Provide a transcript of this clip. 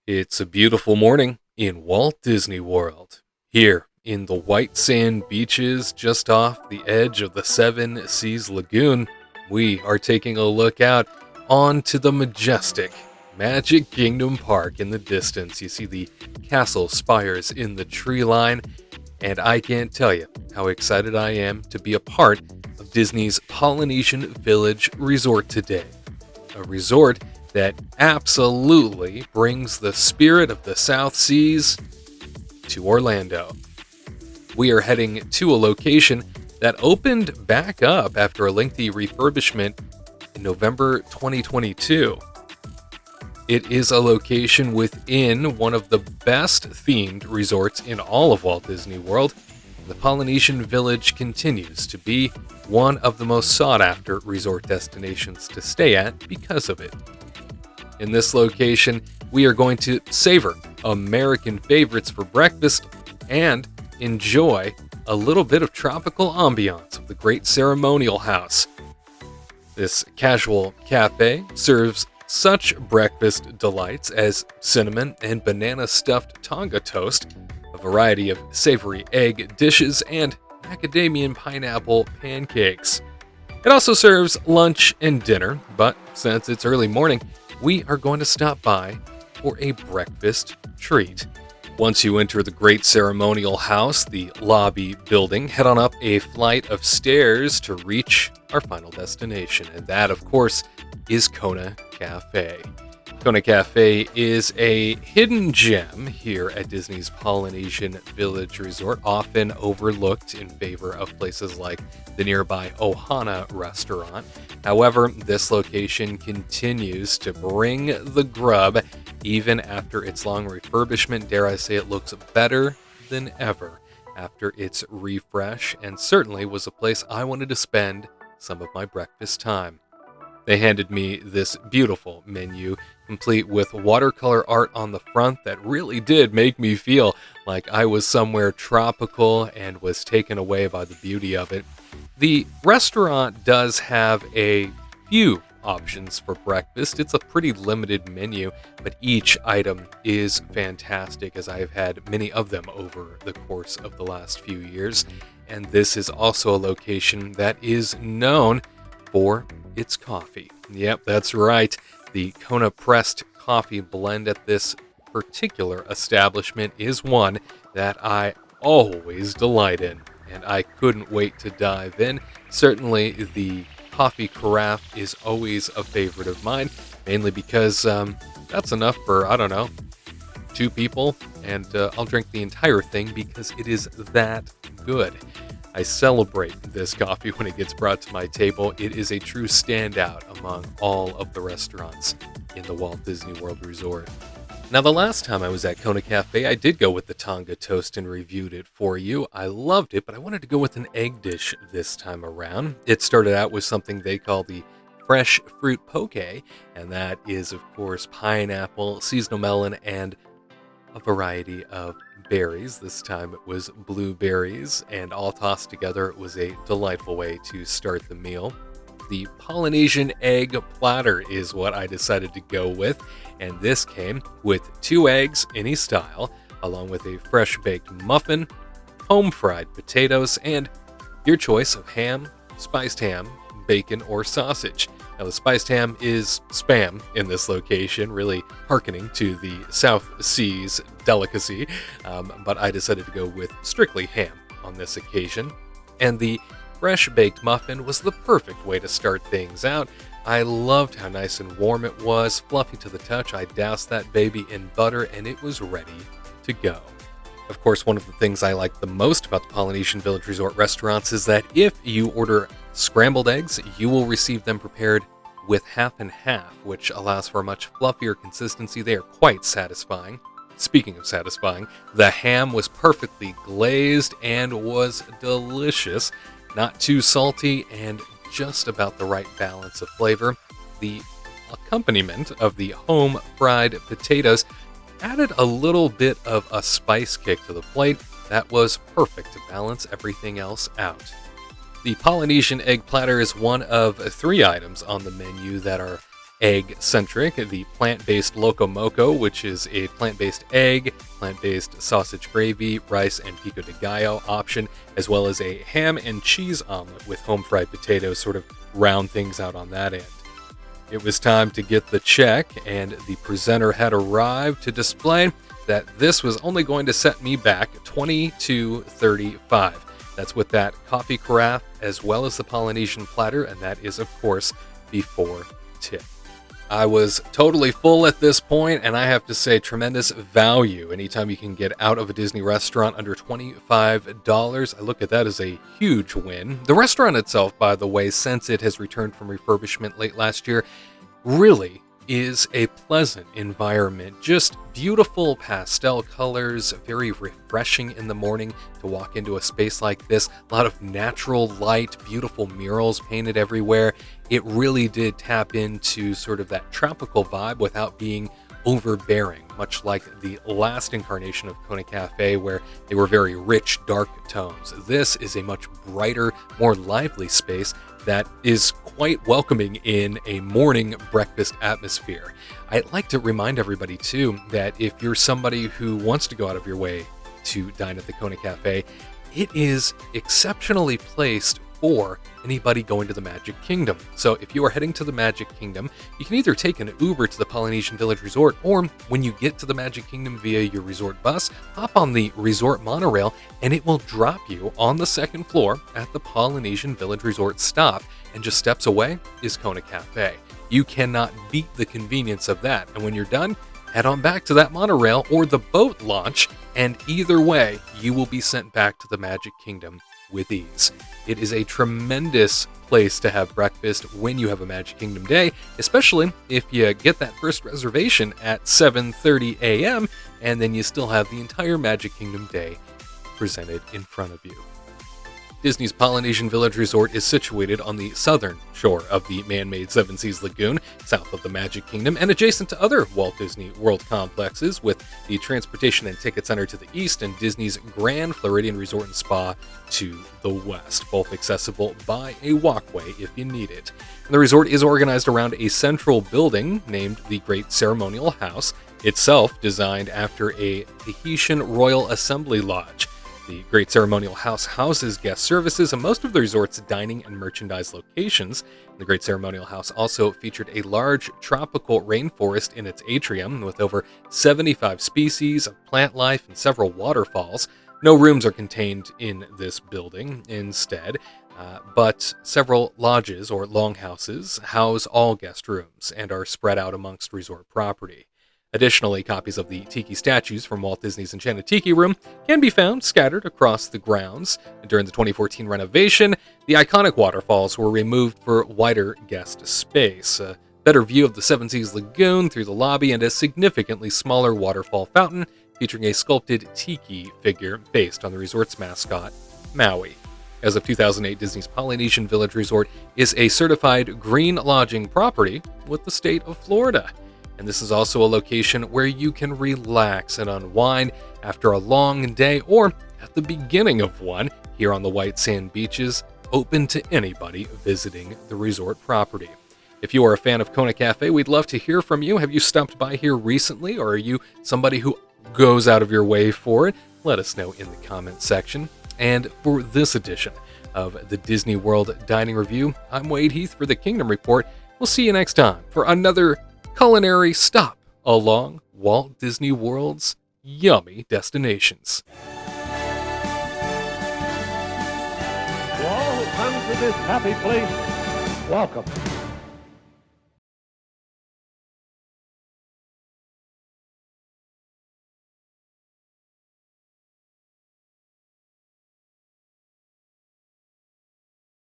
It's a beautiful morning in Walt Disney World. Here in the white sand beaches just off the edge of the Seven Seas Lagoon, we are taking a look out onto the majestic Magic Kingdom Park in the distance. You see the castle spires in the tree line, and I can't tell you how excited I am to be a part of Disney's Polynesian Village Resort today. A resort that absolutely brings the spirit of the South Seas to Orlando. We are heading to a location that opened back up after a lengthy refurbishment in November 2022. It is a location within one of the best themed resorts in all of Walt Disney World. The Polynesian Village continues to be one of the most sought-after resort destinations to stay at because of it. In this location, we are going to savor American favorites for breakfast and enjoy a little bit of tropical ambiance of the Great Ceremonial House. This casual cafe serves such breakfast delights as cinnamon and banana stuffed tonga toast, a variety of savory egg dishes, and macadamia pineapple pancakes. It also serves lunch and dinner, but since it's early morning, we are going to stop by for a breakfast treat. Once you enter the Great Ceremonial House, the lobby building, head on up a flight of stairs to reach our final destination, and that, of course, is Kona Cafe. Kona Cafe is a hidden gem here at Disney's Polynesian Village Resort, often overlooked in favor of places like the nearby Ohana restaurant. However, this location continues to bring the grub even after its long refurbishment. Dare I say it looks better than ever after its refresh, and certainly was a place I wanted to spend some of my breakfast time. They handed me this beautiful menu, complete with watercolor art on the front that really did make me feel like I was somewhere tropical and was taken away by the beauty of it. The restaurant does have a few options for breakfast. It's a pretty limited menu, but each item is fantastic, as I have had many of them over the course of the last few years. And this is also a location that is known for its coffee. Yep, that's right. The Kona pressed coffee blend at this particular establishment is one that I always delight in, and I couldn't wait to dive in. Certainly, the coffee carafe is always a favorite of mine, mainly because that's enough for, I don't know, two people, and I'll drink the entire thing because it is that good. I celebrate this coffee when it gets brought to my table. It is a true standout among all of the restaurants in the Walt Disney World Resort. Now, the last time I was at Kona Cafe, I did go with the tonga toast and reviewed it for you. I loved it, but I wanted to go with an egg dish this time around. It started out with something they call the fresh fruit poke, and that is, of course, pineapple, seasonal melon, and a variety of berries. This time it was blueberries, and all tossed together. It was a delightful way to start the meal. The Polynesian egg platter is what I decided to go with, and this came with 2 eggs, any style, along with a fresh baked muffin, home fried potatoes, and your choice of ham, spiced ham, bacon, or sausage. Now, the spiced ham is spam in this location, really hearkening to the South Seas delicacy, but I decided to go with strictly ham on this occasion. And the fresh baked muffin was the perfect way to start things out. I loved how nice and warm it was, fluffy to the touch. I doused that baby in butter, and it was ready to go. Of course, one of the things I like the most about the Polynesian Village Resort restaurants is that if you order scrambled eggs, you will receive them prepared with half and half, which allows for a much fluffier consistency. They are quite satisfying. Speaking of satisfying, the ham was perfectly glazed and was delicious. Not too salty and just about the right balance of flavor. The accompaniment of the home fried potatoes added a little bit of a spice kick to the plate that was perfect to balance everything else out. The Polynesian egg platter is one of 3 items on the menu that are egg-centric, the plant-based Loco Moco, which is a plant-based egg, plant-based sausage gravy, rice, and pico de gallo option, as well as a ham and cheese omelet with home-fried potatoes, sort of round things out on that end. It was time to get the check, and the presenter had arrived to display that this was only going to set me back $22.35. That's with that coffee carafe as well as the Polynesian platter, and that is, of course, before tip. I was totally full at this point, and I have to say, tremendous value. Anytime you can get out of a Disney restaurant under $25, I look at that as a huge win. The restaurant itself, by the way, since it has returned from refurbishment late last year, really is a pleasant environment. Just beautiful pastel colors, very refreshing in the morning to walk into a space like this. A lot of natural light, beautiful murals painted everywhere. It really did tap into sort of that tropical vibe without being overbearing, much like the last incarnation of Kona Cafe, where they were very rich, dark tones. This is a much brighter, more lively space that is quite welcoming in a morning breakfast atmosphere. I'd like to remind everybody, too, that if you're somebody who wants to go out of your way to dine at the Kona Cafe, it is exceptionally placed for anybody going to the Magic Kingdom. So if you are heading to the Magic Kingdom, you can either take an Uber to the Polynesian Village Resort, or when you get to the Magic Kingdom via your resort bus, hop on the resort monorail and it will drop you on the second floor at the Polynesian Village Resort stop, and just steps away is Kona Cafe. You cannot beat the convenience of that, and when you're done, head on back to that monorail or the boat launch, and either way, you will be sent back to the Magic Kingdom with ease. It is a tremendous place to have breakfast when you have a Magic Kingdom day, especially if you get that first reservation at 7:30 a.m. and then you still have the entire Magic Kingdom day presented in front of you. Disney's Polynesian Village Resort is situated on the southern shore of the man-made Seven Seas Lagoon, south of the Magic Kingdom, and adjacent to other Walt Disney World complexes, with the Transportation and Ticket Center to the east and Disney's Grand Floridian Resort and Spa to the west, both accessible by a walkway if you need it. And the resort is organized around a central building named the Great Ceremonial House, itself designed after a Tahitian Royal Assembly Lodge. The Great Ceremonial House houses guest services and most of the resort's dining and merchandise locations. The Great Ceremonial House also featured a large tropical rainforest in its atrium with over 75 species of plant life and several waterfalls. No rooms are contained in this building instead, but several lodges or longhouses house all guest rooms and are spread out amongst resort property. Additionally, copies of the tiki statues from Walt Disney's Enchanted Tiki Room can be found scattered across the grounds. During the 2014 renovation, the iconic waterfalls were removed for wider guest space, a better view of the Seven Seas Lagoon through the lobby, and a significantly smaller waterfall fountain featuring a sculpted tiki figure based on the resort's mascot, Maui. As of 2008, Disney's Polynesian Village Resort is a certified green lodging property with the state of Florida. And this is also a location where you can relax and unwind after a long day or at the beginning of one here on the white sand beaches, open to anybody visiting the resort property. If you are a fan of Kona Cafe, we'd love to hear from you. Have you stopped by here recently, or are you somebody who goes out of your way for it? Let us know in the comments section. And for this edition of the Disney World Dining Review, I'm Wade Heath for the Kingdom Report. We'll see you next time for another culinary stop along Walt Disney World's yummy destinations. To all who come to this happy place, welcome.